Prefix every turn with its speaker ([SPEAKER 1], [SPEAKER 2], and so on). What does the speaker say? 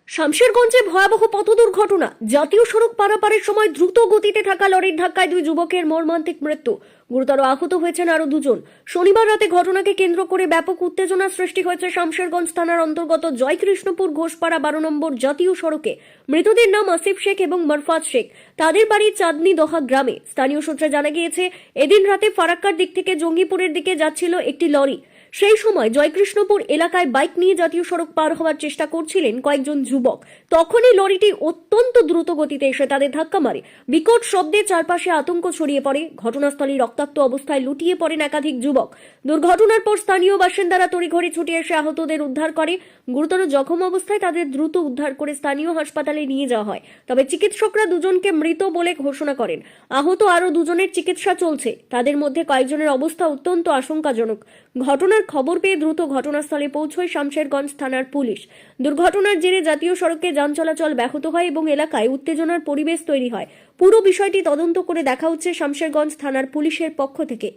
[SPEAKER 1] শামশেরগঞ্জে ভয়াবহ পথ দুর্ঘটনা। জাতীয় সড়ক পারাপারের সময় দ্রুত গতিতে থাকা লরির ধাক্কায় দুই যুবকের মর্মান্তিক মৃত্যু। গুরুতর আহত হয়েছেন আরো দুজন। শনিবার রাতে ঘটনাকে কেন্দ্র করে ব্যাপক উত্তেজনা সৃষ্টি হয়েছে শামশেরগঞ্জ থানার অন্তর্গত জয়কৃষ্ণপুর ঘোষপাড়া 12 নম্বর জাতীয় সড়কে। মৃতদের নাম আসিফ শেখ এবং মারফাত শেখ। তাদের বাড়ি চাঁদনি দহা গ্রামে। স্থানীয় সূত্রে জানা গিয়েছে, এদিন রাতে ফারাক্কার দিক থেকে জঙ্গিপুরের দিকে যাচ্ছিল একটি লরি। সেই সময় জয়কৃষ্ণপুর এলাকায় বাইক নিয়ে জাতীয় সড়ক পার হওয়ার চেষ্টা করছিলেন কয়েকজন যুবক। তখনই লরিটি অত্যন্ত দ্রুত গতিতে এসে তাদের ধাক্কা মারে। বিকট শব্দে চারপাশে আতঙ্ক ছড়িয়ে পড়ে। ঘটনাস্থলে রক্তাক্ত অবস্থায় লুটিয়ে পড়েন একাধিক যুবক। দুর্ঘটনার পর স্থানীয় বাসিন্দারা তড়িঘড়ি ছুটে এসে আহতদের উদ্ধার করে। গুরুতর জখম অবস্থায় তাদের দ্রুত উদ্ধার করে স্থানীয় হাসপাতালে নিয়ে যাওয়া হয়। তবে চিকিৎসকরা দুজনকে মৃত বলে ঘোষণা করেন। আহত আরো দুজনের চিকিৎসা চলছে। তাদের মধ্যে কয়েকজনের অবস্থা অত্যন্ত আশঙ্কাজনক। ঘটনার খবর পেয়ে দ্রুত ঘটনাস্থলে পৌঁছয় শামশেরগঞ্জ থানার পুলিশ। দুর্ঘটনার জেরে জাতীয় সড়কে যান চলাচল ব্যাহত হয় এবং এলাকায় উত্তেজনার পরিবেশ তৈরি হয়। পুরো বিষয়টি তদন্ত করে দেখা হচ্ছে শামশেরগঞ্জ থানার পুলিশের পক্ষ থেকে।